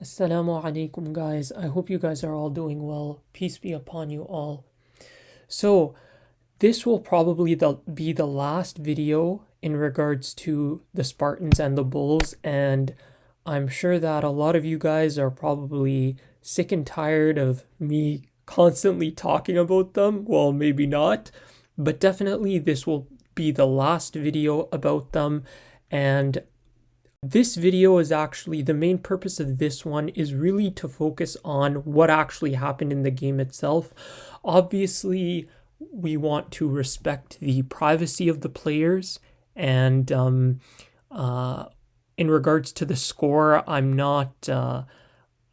Assalamu alaikum, guys. I hope you guys are all doing well. Peace be upon you all. So, this will probably be the last video in regards to the Spartans and the Bulls, and I'm sure that a lot of you guys are probably sick and tired of me constantly talking about them. Well, maybe not, but definitely this will be the last video about them, and this video is actually the main purpose of this one is really to focus on what actually happened in the game itself. Obviously, we want to respect the privacy of the players, and in regards to the score, I'm not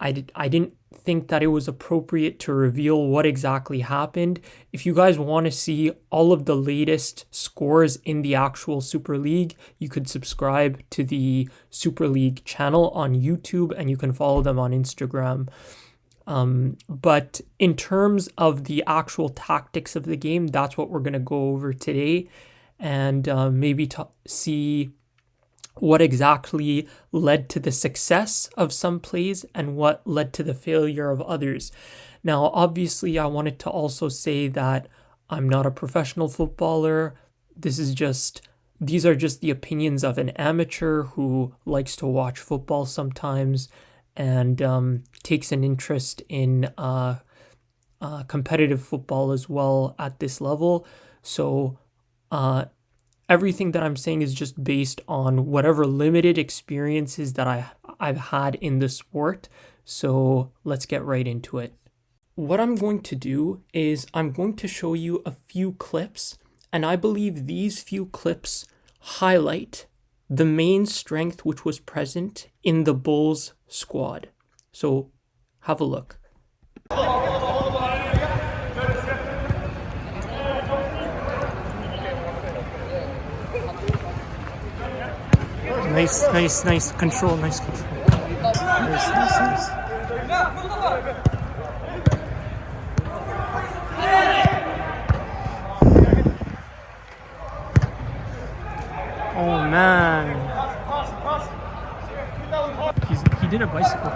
I didn't think that it was appropriate to reveal what exactly happened. If you guys want to see all of the latest scores in the actual Super League, you could subscribe to the Super League channel on YouTube and you can follow them on Instagram. But in terms of the actual tactics of the game, that's what we're going to go over today, and maybe see what exactly led to the success of some plays and what led to the failure of others. Now, obviously, I wanted to also say that I'm not a professional footballer. These are just the opinions of an amateur who likes to watch football sometimes and takes an interest in competitive football as well at this level. So, everything that I'm saying is just based on whatever limited experiences that I've had in the sport. So let's get right into it. What I'm going to do is I'm going to show you a few clips, and I believe these few clips highlight the main strength which was present in the Bulls squad. So have a look. Nice control, nice control. Nice. Oh man. He did a bicycle.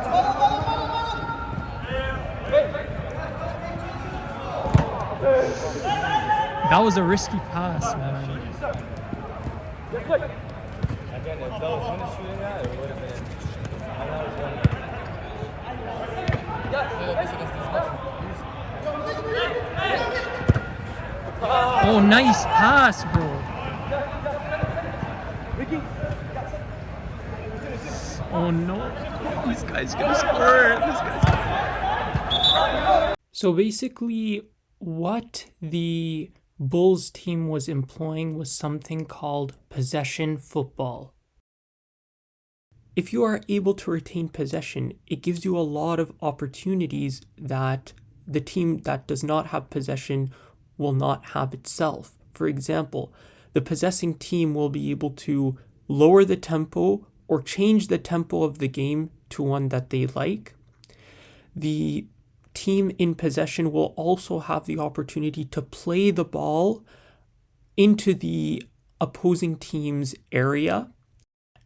That was a risky pass, man. Again, if that was one shooting that, it would have been. Oh, nice pass, bro. Oh no, this guy's gonna score. So basically, what the Bulls team was employing was something called possession football. If you are able to retain possession, it gives you a lot of opportunities that the team that does not have possession will not have itself. For example, the possessing team will be able to lower the tempo or change the tempo of the game to one that they like. The team in possession will also have the opportunity to play the ball into the opposing team's area.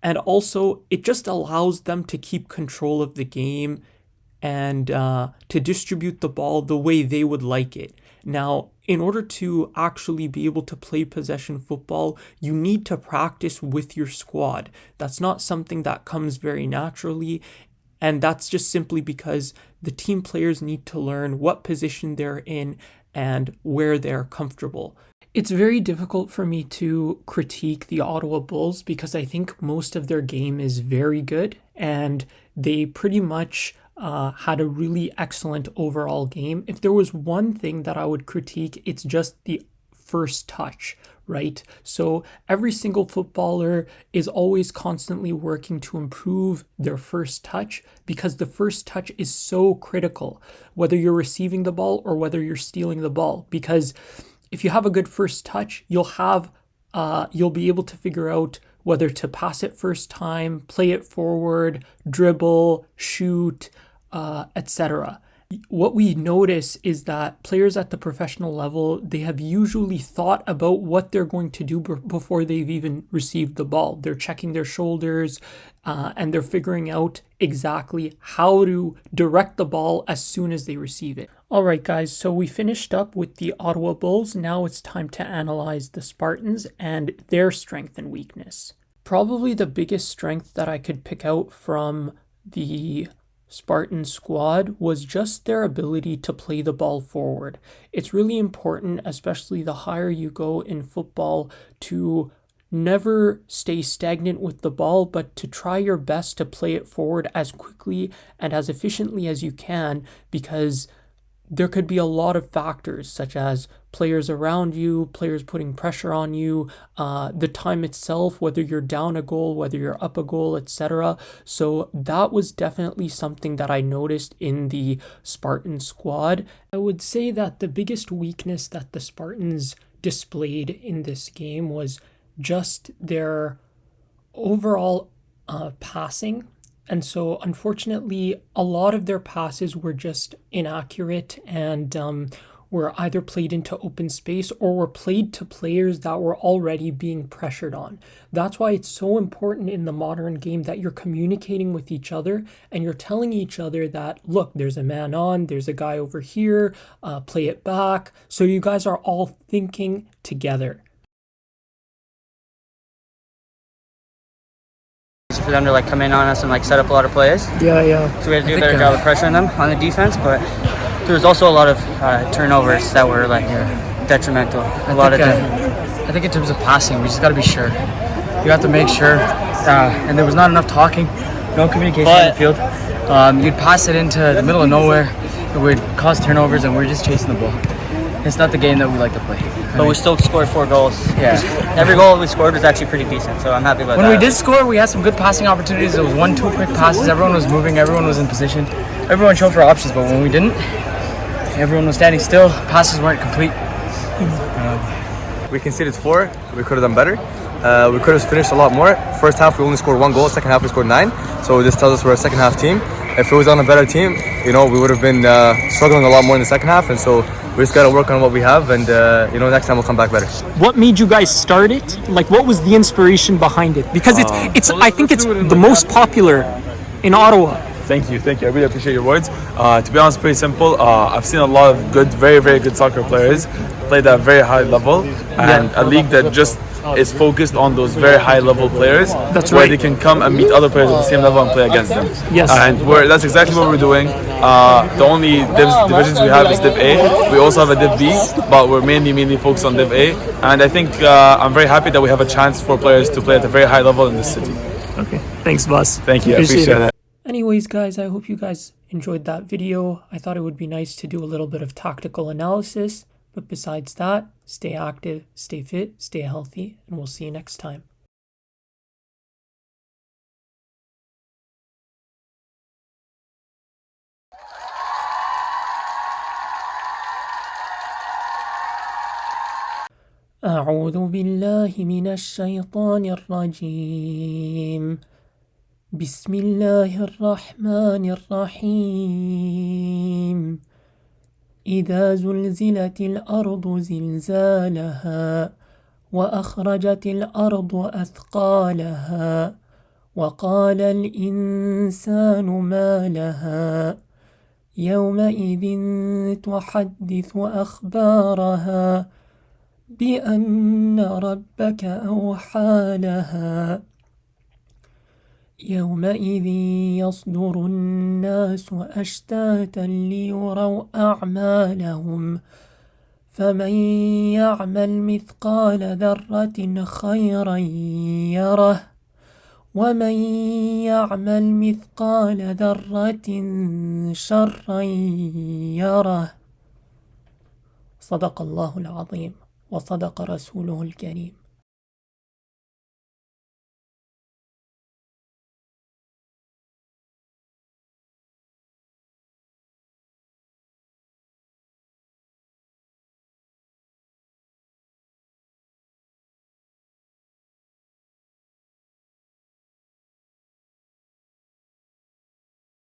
And also, it just allows them to keep control of the game and to distribute the ball the way they would like it. Now, in order to actually be able to play possession football, you need to practice with your squad. That's not something that comes very naturally. And that's just simply because the team players need to learn what position they're in and where they're comfortable. It's very difficult for me to critique the Ottawa Bulls because I think most of their game is very good and they pretty much had a really excellent overall game. If there was one thing that I would critique, it's just the first touch, right? So every single footballer is always constantly working to improve their first touch because the first touch is so critical, whether you're receiving the ball or whether you're stealing the ball. Because if you have a good first touch, you'll be able to figure out whether to pass it first time, play it forward, dribble, shoot, etc. What we notice is that players at the professional level, they have usually thought about what they're going to do before they've even received the ball. They're checking their shoulders and they're figuring out exactly how to direct the ball as soon as they receive it. All right, guys, so we finished up with the Ottawa Bulls. Now it's time to analyze the Spartans and their strength and weakness. Probably the biggest strength that I could pick out from the Spartan squad was just their ability to play the ball forward. It's really important, especially the higher you go in football, to never stay stagnant with the ball, but to try your best to play it forward as quickly and as efficiently as you can, because there could be a lot of factors such as players around you, players putting pressure on you, the time itself, whether you're down a goal, whether you're up a goal, etc. So that was definitely something that I noticed in the Spartan squad. I would say that the biggest weakness that the Spartans displayed in this game was just their overall passing. And so, unfortunately, a lot of their passes were just inaccurate and were either played into open space or were played to players that were already being pressured on. That's why it's so important in the modern game that you're communicating with each other and you're telling each other that, look, there's a man on, there's a guy over here, play it back. So you guys are all thinking together. For them to like come in on us and like set up a lot of plays. Yeah. So we had to do a better job of pressuring them on the defense, but there was also a lot of turnovers that were like detrimental. I think in terms of passing, we just got to be sure. You have to make sure, and there was not enough talking, no communication on the field. You'd pass it into the middle of nowhere, it would cause turnovers, and we're just chasing the ball. It's not the game that we like to play. But we still scored 4 goals. Yeah. Every goal we scored was actually pretty decent, so I'm happy about that. When we did score, we had some good passing opportunities. It was 1-2 quick passes. Everyone was moving. Everyone was in position. Everyone showed for options, but when we didn't, everyone was standing still. Passes weren't complete. We conceded 4. We could have done better. We could have finished a lot more. First half we only scored 1 goal. Second half we scored 9. So this tells us we're a second half team. If it was on a better team, we would have been struggling a lot more in the second half. And so we just got to work on what we have, and next time we'll come back better. What made you guys start it? Like, what was the inspiration behind it? Because I think it's the most popular in Ottawa. Thank you. I really appreciate your words. To be honest, pretty simple. I've seen a lot of good, very, very good soccer players play at a very high level, and a league that just is focused on those very high level players. That's where right. they can come and meet other players at the same level and play against them. Yes. And that's exactly what we're doing. The only divisions we have is Div A. We also have a Div B, but we're mainly focused on Div A. And I think I'm very happy that we have a chance for players to play at a very high level in this city. Okay, thanks, boss. Thank you. I appreciate that. Anyways, guys, I hope you guys enjoyed that video. I thought it would be nice to do a little bit of tactical analysis. But besides that, stay active, stay fit, stay healthy, and we'll see you next time. أعوذ بالله من الشيطان الرجيم. بسم الله الرحمن الرحيم. إذا زلزلت الأرض زلزالها وأخرجت الأرض أثقالها وقال الإنسان ما لها يومئذ تحدث أخبارها بأن ربك أوحى لها يومئذ يصدر الناس أشتاتا ليروا أعمالهم فمن يعمل مثقال ذرة خيرا يره ومن يعمل مثقال ذرة شرا يره. صدق الله العظيم وصدق رسوله الكريم.